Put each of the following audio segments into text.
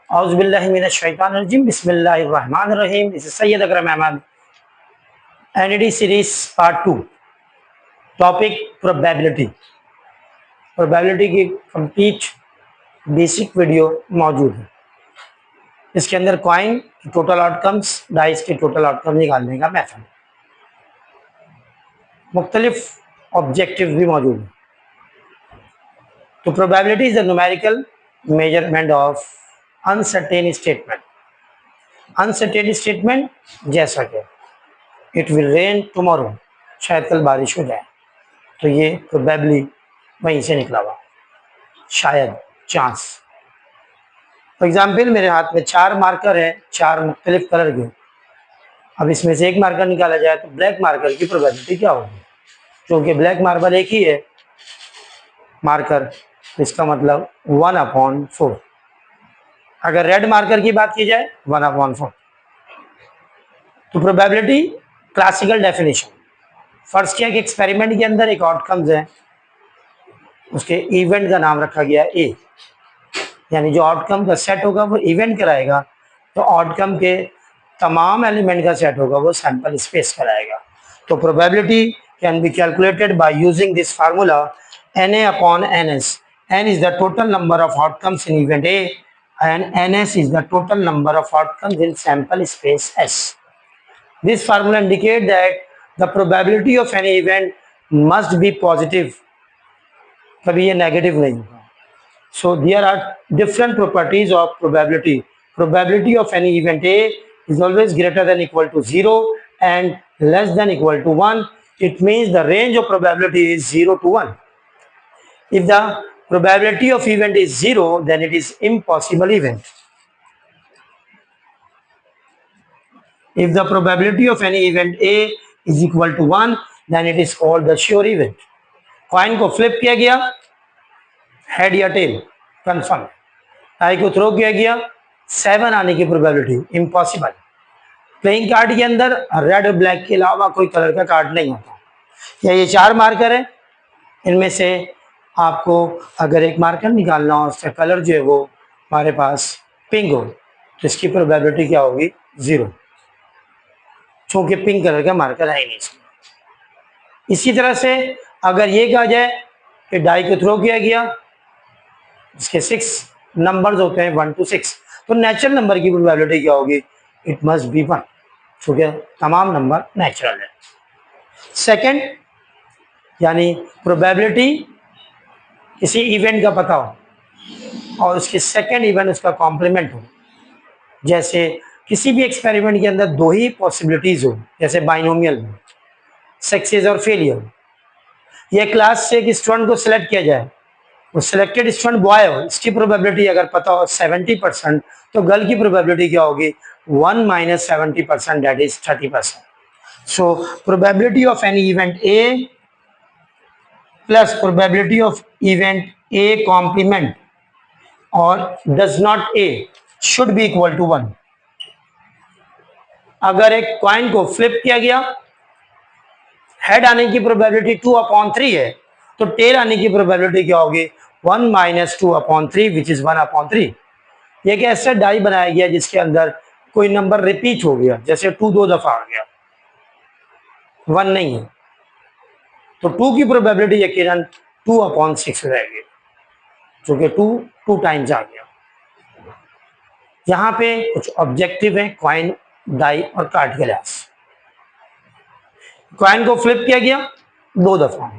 औज़ुबिल्लाहि मिनश्शैतानिर्रजीम बिस्मिल्लाहिर्रहमानिर्रहीम। This is Syed Akram Ahmed, NED series part 2, topic probability. Probability की कंप्लीट बेसिक वीडियो मौजूद है। इसके अंदर कॉइन की टोटल आउटकम्स, डाइस के टोटल आउटकम निकालने का मेथड, मुख्तलिफ ऑब्जेक्टिव भी मौजूद है। तो probability is the numerical measurement of uncertain statement. Uncertain statement जैसा कि इट विल रेन टुमारो, शायद कल बारिश हो जाए, तो ये प्रोबेबली वहीं से निकला हुआ, शायद, चांस। फॉर एग्जाम्पल, मेरे हाथ में 4 मार्कर है, 4 मुख्तलिफ कलर के। अब इसमें से एक मार्कर निकाला जाए तो ब्लैक मार्कर की प्रोबेबिलिटी क्या होगी? क्योंकि ब्लैक मार्बल एक ही है मार्कर, इसका मतलब 1/4। अगर रेड मार्कर की बात की जाए 1/4। तो प्रोबेबिलिटी क्लासिकल डेफिनेशन, फर्ज किया कि एक्सपेरिमेंट के अंदर एक आउटकम्स है, उसके इवेंट का नाम रखा गया ए, यानी जो आउटकम का सेट होगा वो इवेंट कराएगा, तो आउटकम के तमाम एलिमेंट का सेट होगा वो सैंपल स्पेस कराएगा। तो probability can be calculated by using this formula Na/ns। n is the total number of outcomes in event A and ns is the total number of outcomes in sample space S. This formula indicates that the probability of any event must be positive, कभी ये negative नहीं होगा। So there are different properties of probability. Probability of any event A is always greater than equal to 0 and less than equal to 1. It means the range of probability is 0 to 1. If the probability of event is 0, then it is impossible event. If the probability of any event A is equal to 1, then it is called the sure event. Coin को flip किया गया, head या tell confirm. Tie को throw किया गया, 7 आने की probability impossible. Playing card के अंदर रेड और ब्लैक के अलावा कोई कलर का कार्ड नहीं होता। या ये 4 मार्कर है, इनमें से आपको अगर एक मार्कर निकालना हो, उसका कलर जो है वो हमारे पास पिंक हो, तो इसकी प्रोबेबिलिटी क्या होगी? 0, क्योंकि पिंक कलर का मार्कर है ही नहीं इसमें। इसी तरह से अगर ये कहा जाए कि डाई को थ्रो किया गया, इसके 6 नंबर्स होते हैं 1 to 6, तो नेचुरल नंबर की प्रोबेबिलिटी क्या होगी? इट मस्ट बी 1, क्योंकि तमाम नंबर नेचुरल है। सेकंड, यानी प्रोबेबिलिटी किसी इवेंट का पता हो और उसके सेकंड इवेंट उसका कॉम्प्लीमेंट हो। जैसे किसी भी एक्सपेरिमेंट के अंदर 2 ही पॉसिबिलिटीज हो, जैसे बाइनोमियल में सक्सेस और फेलियर। यह क्लास से एक स्टूडेंट को सिलेक्ट किया जाए, वो सिलेक्टेड स्टूडेंट बॉय हो, इसकी प्रोबेबिलिटी अगर पता हो 70%, तो गर्ल की प्रोबेबिलिटी क्या होगी? 1 - 70%, that is 30%। So probability of any event A plus probability of event A complement और does not A should be equal to 1। अगर एक कॉइन को फ्लिप किया गया, हेड आने की प्रोबेबिलिटी 2/3 है, तो टेल आने की प्रोबेबिलिटी क्या होगी? 1 - 2/3 विच इज 1/3। ये एक ऐसा डाई बनाया गया जिसके अंदर कोई नंबर रिपीट हो गया, जैसे 2 2 दफा आ गया, 1 नहीं है, तो 2 की प्रोबेबिलिटी यकीनन 2/6 रहेगी, क्योंकि 2 टाइम्स आ गया। यहां पे कुछ ऑब्जेक्टिव है कॉइन, डाई और कार्ड के लिहाज। कॉइन को फ्लिप किया गया 2 दफा,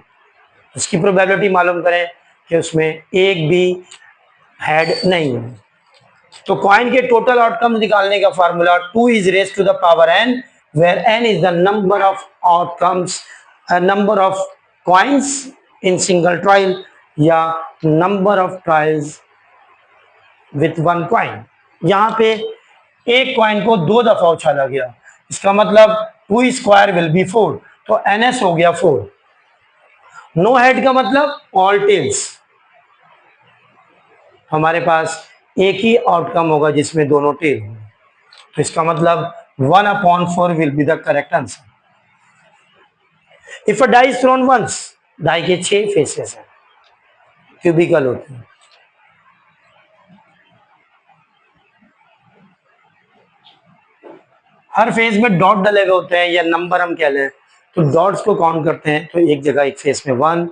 उसकी प्रोबेबिलिटी मालूम करें कि उसमें एक भी हेड नहीं है। तो कॉइन के टोटल आउटकम निकालने का formula 2 is raised to the power n, where n is the number of outcomes, number of coins in single trial या number of trials with 1 coin। यहाँ पे एक कॉइन को 2 दफा उछाला गया, इसका मतलब 2 स्क्वायर विल बी 4, तो ns हो गया 4। नो हेड का मतलब ऑल टेल्स, हमारे पास एक ही आउटकम होगा जिसमें दोनों टेल होंगे, तो इसका मतलब 1/4 will be the correct answer. If a die is thrown once, die के 6 फेसेस हैं, क्यूबिकल होते हैं। हर फेज में डॉट डले हुए होते हैं या नंबर हम कह लें, तो डॉट्स को काउंट करते हैं तो एक जगह एक फेज में 1,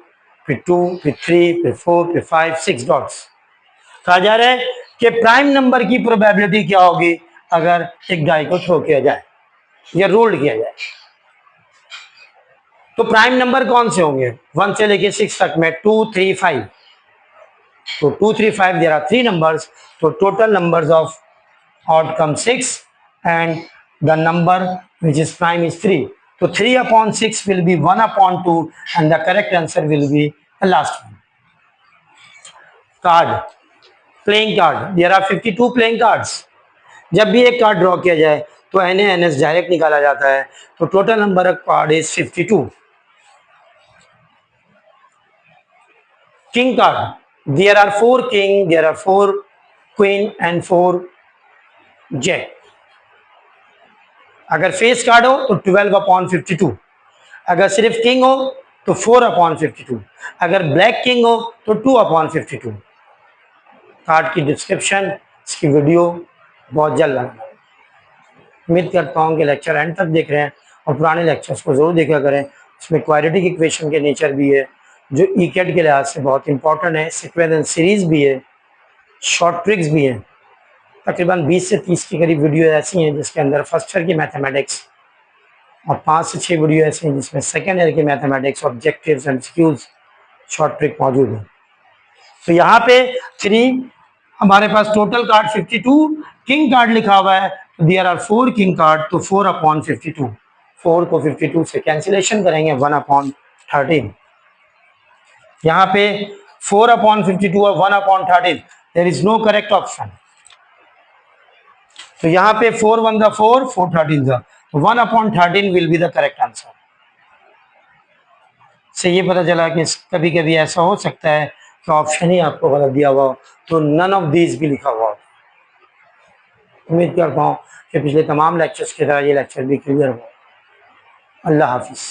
फिर 2, फिर 3, फिर 4, फिर 5, 6 डॉट्स। कहा जा रहा है कि प्राइम नंबर की प्रोबेबिलिटी क्या होगी अगर एक डाई को थ्रो किया जाए या रोल्ड किया जाए। तो प्राइम नंबर कौन से होंगे 1 से लेके 6 तक में? 2, 3, 5। तो 2, 3, 5 देयर आर 3 नंबर्स, तो total numbers of odd comes 6 and the number which is prime is 3. So 3 upon 6 will be 1 upon 2 and the correct answer will be the last one. Card, playing card. There are 52 playing cards. जब भी एक card draw किया जाए तो NA/NS direct निकाला जाता है, तो total number of card is 52. King card. There are 4 king, there are 4 queen and 4 jack. अगर फेस कार्ड हो तो 12 अपॉन 52, अगर सिर्फ किंग हो तो 4 अपॉन 52, अगर ब्लैक किंग हो तो 2 अपॉन 52। कार्ड की डिस्क्रिप्शन, इसकी वीडियो बहुत जल्द आएगा। उम्मीद करता हूँ कि लेक्चर एंड तक देख रहे हैं और पुराने लेक्चर्स को जरूर देखा करें। इसमें क्वाड्रेटिक इक्वेशन के नेचर भी है जो ईकेट के लिहाज से बहुत इंपॉर्टेंट है, सीक्वेंस सीरीज भी है, शॉर्ट ट्रिक्स भी है। तकरीबन 20 से 30 के करीब वीडियो ऐसी हैं जिसके अंदर फर्स्ट ईयर की मैथमेटिक्स और 5 से 6 वीडियो ऐसी हैं जिसमें सेकेंड ईयर की mathematics, objectives, MCQs, short trick मौजूद है। तो यहाँ पे 3 हमारे पास टोटल कार्ड 52 किंग कार्ड लिखा हुआ है, तो देयर आर 4 किंग कार्ड, तो 4 अपॉन 52, 4 को 52 से कैंसिलेशन करेंगे, 1 अपॉन 13। यहाँ पे 4 अपॉन 52 और 1 upon 13, there is no correct option. तो यहाँ पे 4 1 the 4, 4 13 the, 1 upon 13 will be the correct answer. से ये पता चला कि कभी कभी ऐसा हो सकता है कि ऑप्शन ही आपको गलत दिया हुआ हो, तो नन ऑफ दीज भी लिखा हुआ हो। उम्मीद करता हूँ कि पिछले तमाम लेक्चर्स की तरह ये लेक्चर भी क्लियर हो। अल्लाह हाफिज।